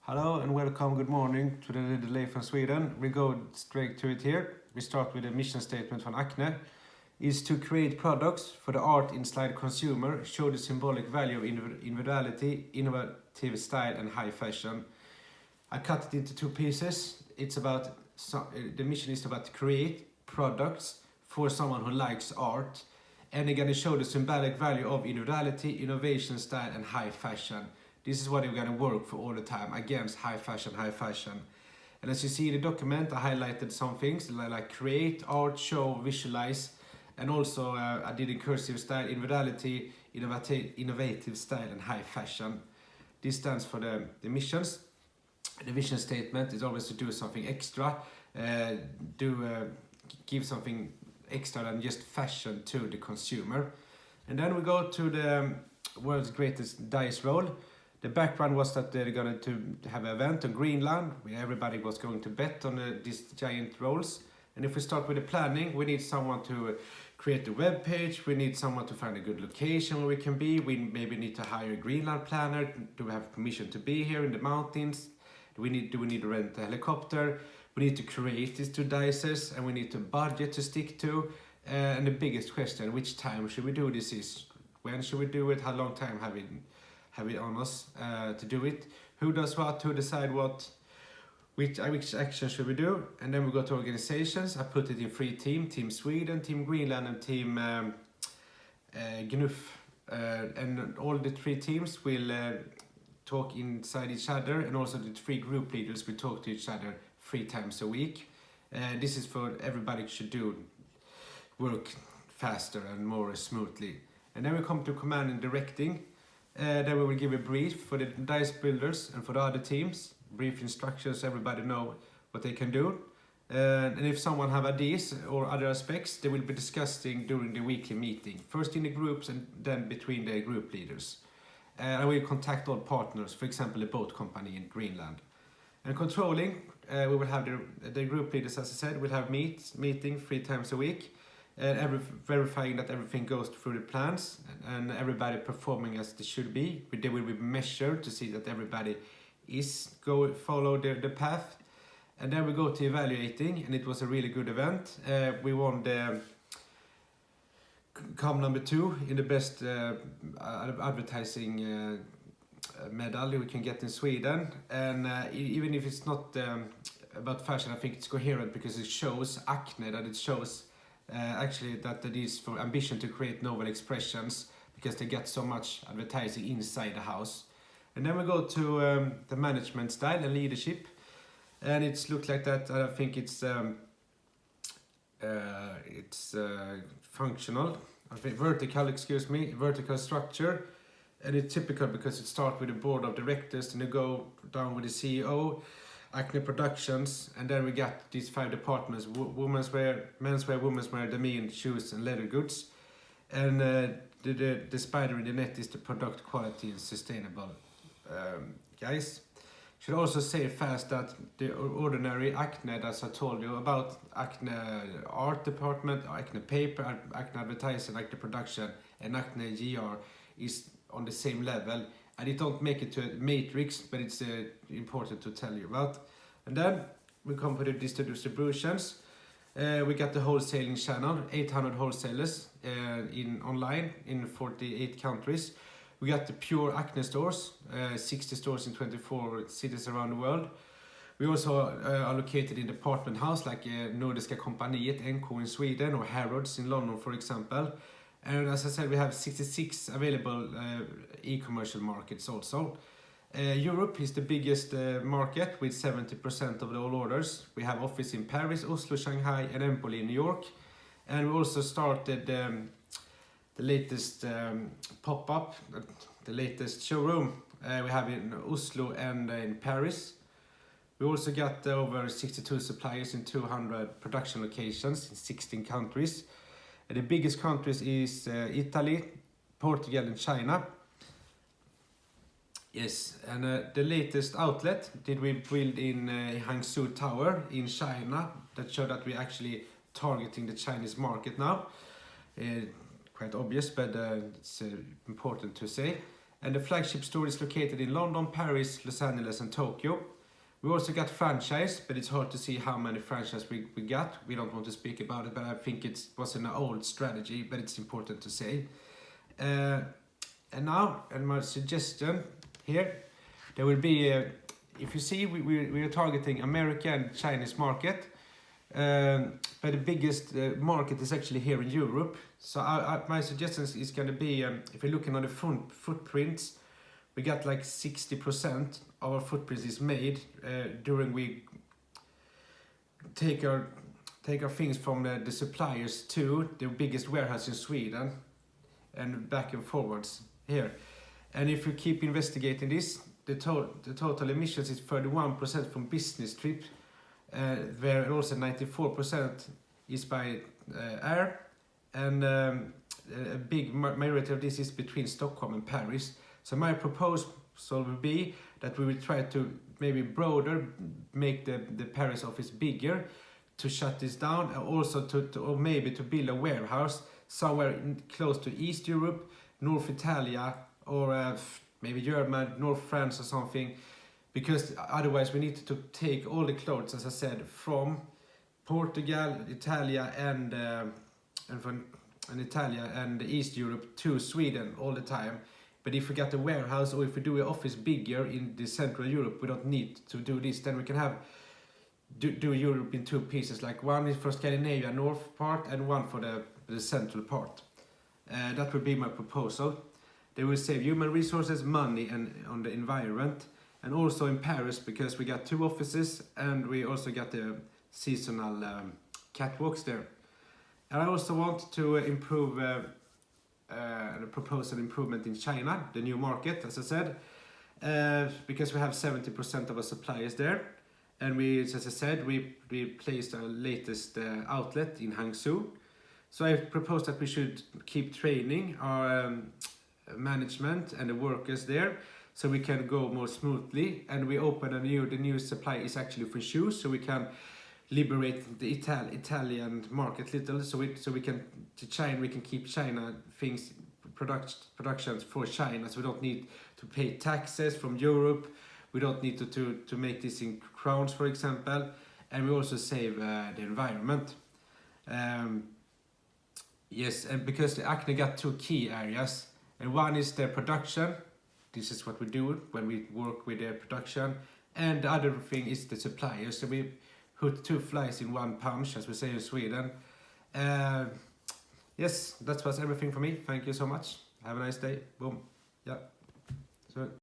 Hello and welcome, good morning to the delay from Sweden. We go straight to it here. We start with a mission statement from Acne. Is to create products for the art-inspired consumer, show the symbolic value of individuality, innovative style and high fashion. I cut it into two pieces. The mission is about to create products for someone who likes art. And they're gonna show the symbolic value of individuality, innovation, style and high fashion. This is what we're gonna work for all the time, against high fashion, high fashion. And as you see in the document, I highlighted some things like create, art, show, visualize, and also I did in cursive style, individuality, innovative style, and high fashion. This stands for the missions. The vision statement is always to do something extra, give something extra than just fashion to the consumer. And then we go to the world's greatest dice roll. The background was that they're going to have an event in Greenland where everybody was going to bet on these giant rolls. And if we start with the planning, we need someone to create the web page. We need someone to find a good location where we can be. We maybe need to hire a Greenland planner. Do we have permission to be here in the mountains? Do we need to rent a helicopter? We need to create these two dices and we need to budget to stick to. And the biggest question, which time should we do this is? When should we do it? How long time have we on us to do it? Who does what? Who decide what? Which action should we do? And then we go to organizations. I put it in three teams: Team Sweden, Team Greenland, and Team GNUF. And all the three teams will talk inside each other, and also the three group leaders will talk to each other 3 times a week. This is for everybody should do work faster and more smoothly. And then we come to command and directing. Then we will give a brief for the dice builders and for the other teams. Brief instructions, everybody know what they can do. And if someone have ideas or other aspects, they will be discussing during the weekly meeting. First in the groups and then between the group leaders. I will contact all partners, for example, a boat company in Greenland. And controlling, we will have the group leaders, as I said, will have meeting 3 times a week. Verifying that everything goes through the plans and everybody performing as they should be. They will be measured to see that everybody is follow the path. And then we go to evaluating, and it was a really good event. We won the number 2 in the best advertising medal we can get in Sweden. And even if it's not about fashion, I think it's coherent because it shows Acne, that it shows actually that it is for ambition to create novel expressions because they get so much advertising inside the house. And then we go to the management style and leadership, and it's looked like that. I think it's functional, I think vertical structure, and it's typical because it starts with the board of directors and you go down with the CEO, Acne Productions, and then we got these 5 departments: women's wear, menswear, women's wear, denim, shoes, and leather goods. And the spider in the net is the product quality and sustainable. Guys, should also say fast that the ordinary Acne, as I told you about, Acne art department, Acne paper, Acne advertising, Acne production, and Acne GR is on the same level. And it don't make it to a matrix, but it's important to tell you about. And then we come to the distributions. We got the wholesaling channel, 800 wholesalers online in 48 countries. We got the pure Acne stores, 60 stores in 24 cities around the world. We also are located in department house like Nordiska Kompaniet, NK in Sweden, or Harrods in London, for example. And as I said, we have 66 available e-commercial markets also. Europe is the biggest market with 70% of all orders. We have office in Paris, Oslo, Shanghai, and Empoli in New York. And we also started the latest pop-up, the latest showroom we have in Oslo and in Paris. We also got over 62 suppliers in 200 production locations in 16 countries. The biggest countries is Italy, Portugal, and China. Yes, and the latest outlet did we build in Hangzhou Tower in China. That showed that we're actually targeting the Chinese market now. Quite obvious, but it's important to say. And the flagship store is located in London, Paris, Los Angeles and Tokyo. We also got franchise, but it's hard to see how many franchise we got. We don't want to speak about it, but I think it was an old strategy, but it's important to say. And now, and my suggestion here, there will be, if you see, we are targeting American and Chinese market, but the biggest market is actually here in Europe. So my suggestion is going to be, if you're looking on the footprints, we got like 60% of our footprints is made during we take our things from the suppliers to the biggest warehouse in Sweden and back and forwards here. And if you keep investigating this, the total emissions is 31% from business trip, where also 94% is by air, and a big majority of this is between Stockholm and Paris. So my proposal will be that we will try to maybe broader, make the Paris office bigger, to shut this down, and also or maybe to build a warehouse somewhere close to East Europe, North Italia, or maybe Germany, North France or something, because otherwise we need to take all the clothes, as I said, from Portugal, Italia, and Italia and East Europe to Sweden all the time. But if we got a warehouse, or if we do an office bigger in the Central Europe, we don't need to do this. Then we can have do Europe in two pieces, like one is for Scandinavia north part and one for the central part. That would be my proposal. They will save human resources, money, and on the environment. And also in Paris, because we got 2 offices and we also got the seasonal catwalks there. And I also want to improve, propose an improvement in China, the new market, as I said, because we have 70% of our suppliers there. And we, as I said, we placed our latest outlet in Hangzhou. So I propose that we should keep training our management and the workers there, so we can go more smoothly. And we open the new supply is actually for shoes, so we can liberate the Italian market little, so we can keep China things productions for China, so we don't need to pay taxes from Europe. We don't need to make this in crowns, for example, and we also save the environment. Yes, and because the Acne got 2 key areas, and one is the production. This is what we do when we work with the production, and the other thing is the suppliers. So we put 2 flies in one punch, as we say in Sweden. Yes, that was everything for me. Thank you so much. Have a nice day. Boom. Yeah. So.